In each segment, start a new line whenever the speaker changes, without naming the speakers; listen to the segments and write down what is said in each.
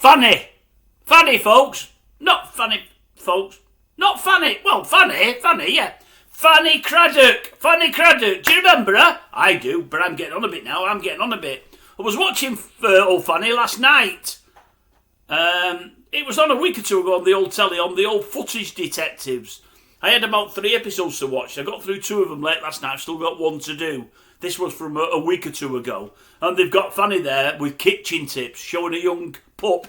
Fanny! Fanny, folks! Not Fanny, folks. Not Fanny. Well, Fanny, yeah. Fanny Craddock. Fanny Craddock. Do you remember her? I do, but I'm getting on a bit now. I was watching old Fanny last night. It was on a week or two ago on the old telly, on the old Footage Detectives. I had about 3 episodes to watch. I got through 2 of them late last night. I've still got 1 to do. This was from a week or 2 ago. And they've got Fanny there with kitchen tips, showing a young pup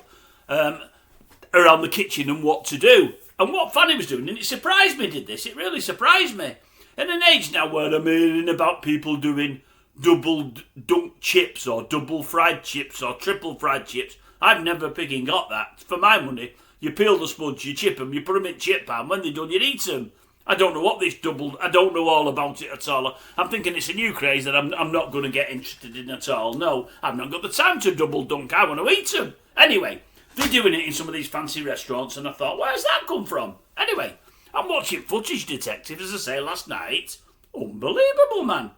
around the kitchen and what to do. And what Fanny was doing, and it surprised me, did this. It really surprised me. In an age now where I'm hearing about people doing double dunk chips or double fried chips or triple fried chips, I've never picking got that. For my money, you peel the spuds, you chip them, you put them in chip pan. When they're done, you eat them. I don't know what this double... I don't know all about it at all. I'm thinking it's a new craze that I'm not going to get interested in at all. No, I've not got the time to double dunk. I want to eat them. Anyway, they're doing it in some of these fancy restaurants, and I thought, where's that come from? Anyway, I'm watching Footage Detectives, as I say, last night. Unbelievable, man.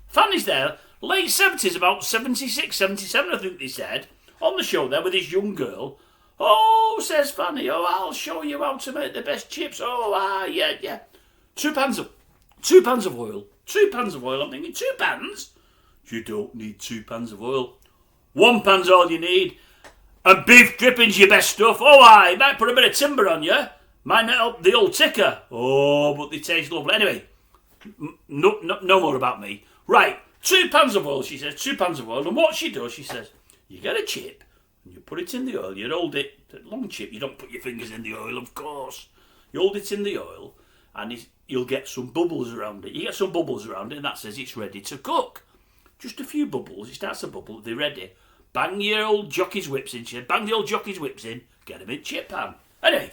Fanny's there, late 70s, about 76, 77, I think they said, on the show there with this young girl. Oh, says Fanny, I'll show you how to make the best chips. Yeah. 2 pans of oil. 2 pans of oil. I'm thinking, 2 pans? You don't need 2 pans of oil. 1 pan's all you need. And beef dripping's your best stuff. You might put a bit of timber on you. Might not help the old ticker. But they taste lovely. Anyway, no more about me. Right, 2 pans of oil, she says. 2 pans of oil. And what she does, she says, you get a chip, and you put it in the oil. You hold it, long chip. You don't put your fingers in the oil, of course. You hold it in the oil, and you'll get some bubbles around it. You get some bubbles around it, and that says it's ready to cook. Just a few bubbles. It starts to bubble. They're ready. Bang your old jockey's whips in. She said, bang the old jockey's whips in. Get them in chip pan. Anyway,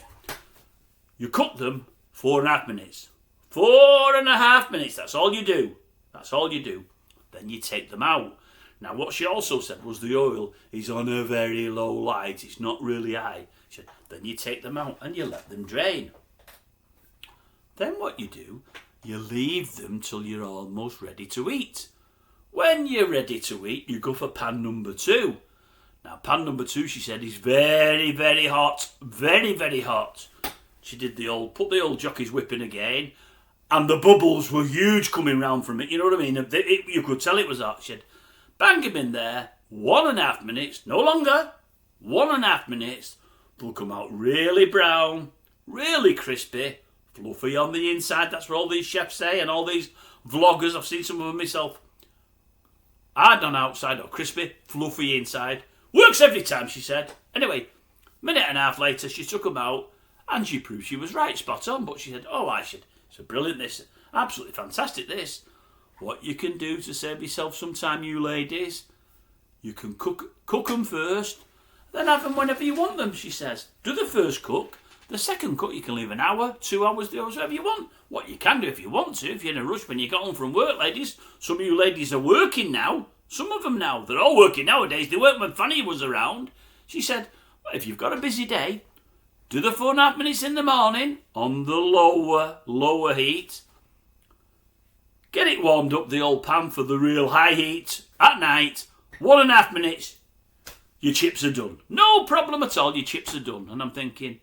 you cook them 4.5 minutes. 4.5 minutes. That's all you do. Then you take them out. Now, what she also said was the oil is on a very low light. It's not really high. She said, then you take them out and you let them drain. Then what you do, you leave them till you're almost ready to eat. When you're ready to eat, you go for pan number 2. Now, pan number 2, she said, is very, very hot. Very, very hot. She did put the old jockey's whip in again, and the bubbles were huge coming round from it. You know what I mean? You could tell it was hot. She said, bang them in there, 1.5 minutes, no longer. 1.5 minutes. They'll come out really brown, really crispy, fluffy on the inside. That's what all these chefs say, and all these vloggers. I've seen some of them myself. Hard on outside or crispy, fluffy inside. Works every time, she said. Anyway, 1.5 minutes later, she took them out and she proved she was right, spot on. But she said, it's a brilliant, this, absolutely fantastic, this. What you can do to save yourself some time, you ladies, you can cook them first, then have them whenever you want them, she says. Do the first cook. The second cook, you can leave 1 hour, 2 hours, 3 hours, whatever you want. What you can do if you want to, if you're in a rush when you get home from work, ladies. Some of you ladies are working now. Some of them now. They're all working nowadays. They weren't when Fanny was around. She said, well, if you've got a busy day, do the 4.5 minutes in the morning on the lower heat. Get it warmed up, the old pan, for the real high heat. At night, 1.5 minutes, your chips are done. No problem at all, your chips are done. And I'm thinking,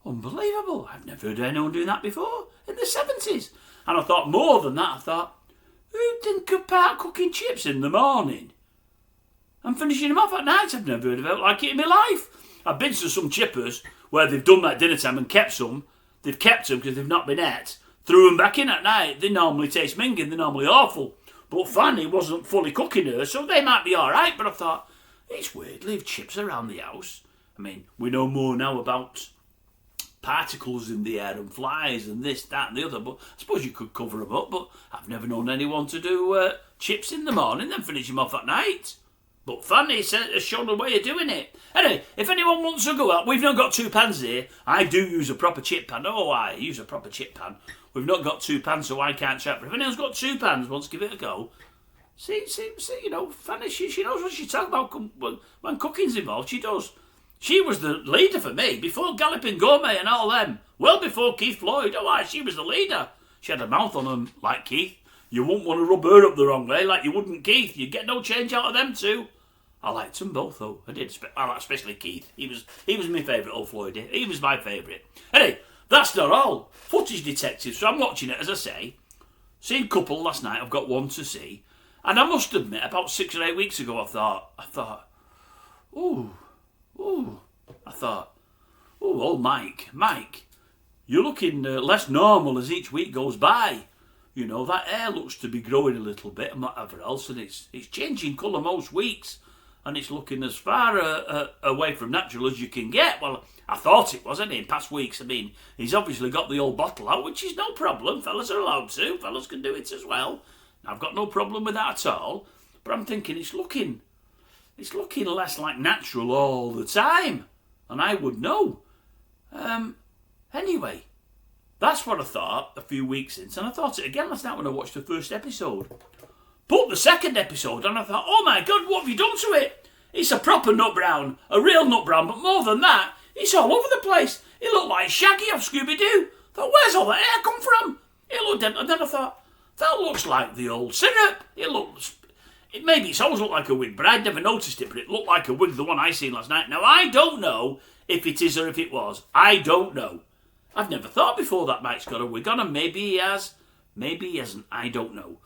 unbelievable. I've never heard anyone doing that before in the 70s. And I thought more than that. I thought, who'd think about cooking chips in the morning and finishing them off at night? I've never heard of it like it in my life. I've been to some chippers where they've done that dinner time and kept some. They've kept them because they've not been ate. Threw them back in at night. They normally taste minging. They're normally awful. But Fanny wasn't fully cooking her, so they might be all right. But I thought, it's weird, leave chips around the house. I mean, we know more now about particles in the air and flies and this, that and the other, but I suppose you could cover them up, but I've never known anyone to do chips in the morning then finish them off at night. But Fanny has shown a way of doing it. Anyway, if anyone wants to go out, we've not got 2 pans here. I do use a proper chip pan. I use a proper chip pan. We've not got 2 pans, so I can't chat. But if anyone's got 2 pans, wants to give it a go, see, Fanny, she knows what she's talking about when cooking's involved. She does. She was the leader for me, before Galloping Gourmet and all them. Well before Keith Floyd. She was the leader. She had a mouth on them like Keith. You wouldn't want to rub her up the wrong way like you wouldn't Keith. You'd get no change out of them 2. I liked them both though. I did. I liked especially Keith. He was my favourite old Floydie. He was my favourite. Anyway, that's not all. Footage detective. So I'm watching it, as I say. Seen a couple last night. I've got one to see. And I must admit, about 6 or 8 weeks ago, I thought, oh, Mike, you're looking less normal as each week goes by. You know, that hair looks to be growing a little bit and whatever else, and it's changing colour most weeks, and it's looking as far away from natural as you can get. Well, I thought it was, in past weeks. I mean, he's obviously got the old bottle out, which is no problem. Fellas are allowed to. Fellas can do it as well. I've got no problem with that at all. But I'm thinking it's looking less like natural all the time, and I would know. Anyway, that's what I thought a few weeks since, and I thought it again last night when I watched the first episode. But the second episode, and I thought, oh my God, what have you done to it? It's a proper nut brown, a real nut brown, but more than that, it's all over the place. It looked like Shaggy off Scooby-Doo. I thought, where's all that hair come from? It looked, and then I thought, that looks like the old syrup. Maybe it's always looked like a wig, but I'd never noticed it, but it looked like a wig, the one I seen last night. Now, I don't know if it is or if it was. I don't know. I've never thought before that Mike's got a wig on, and maybe he has, maybe he hasn't, I don't know.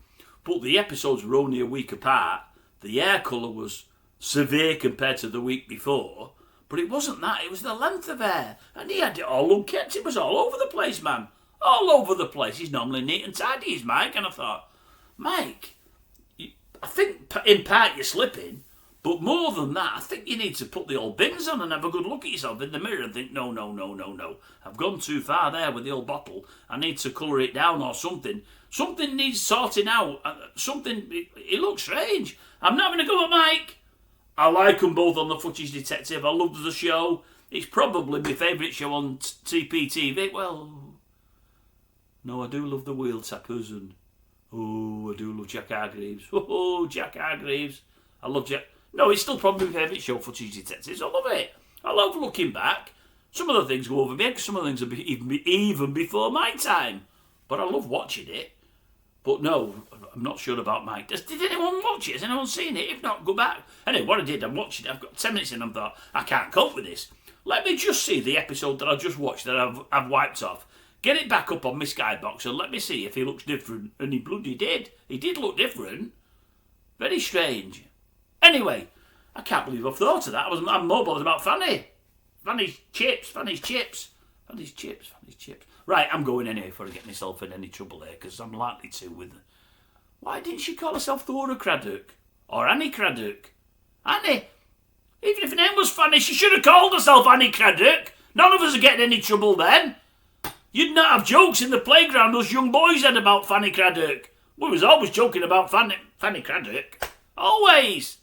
But the episodes were only a week apart. The hair colour was severe compared to the week before, but it wasn't that, it was the length of hair. And he had it all unkempt, it was all over the place, man. All over the place. He's normally neat and tidy, is Mike, and I thought, Mike, I think in part you're slipping, but more than that, I think you need to put the old bins on and have a good look at yourself in the mirror and think, no. I've gone too far there with the old bottle. I need to colour it down or something. Something needs sorting out. It looks strange. I'm not going to go at Mike. I like them both on the Footage Detective. I love the show. It's probably my favourite show on TPTV. Well, no, I do love the Wheel Tappers and I do love Jack Hargreaves. Jack Hargreaves. I love Jack. No, it's still probably my favourite show, Footage Detectives. I love it. I love looking back. Some of the things go over me head, some of the things are even before my time. But I love watching it. But no, I'm not sure about Mike. Did anyone watch it? Has anyone seen it? If not, go back. Anyway, what I did, I'm watching it. I've got 10 minutes in and I thought, I can't cope with this. Let me just see the episode that I just watched that I've wiped off. Get it back up on my Skybox and let me see if he looks different. And he bloody did. He did look different. Very strange. Anyway, I can't believe I've thought of that. I'm more bothered about Fanny. Fanny's chips. Right, I'm going anyway before I get myself in any trouble here, because I'm likely to with... Why didn't she call herself Thora Craddock? Or Annie Craddock? Annie? Even if her name was Fanny, she should have called herself Annie Craddock. None of us are getting any trouble then. You'd not have jokes in the playground those young boys had about Fanny Craddock. We was always joking about Fanny Craddock. Always.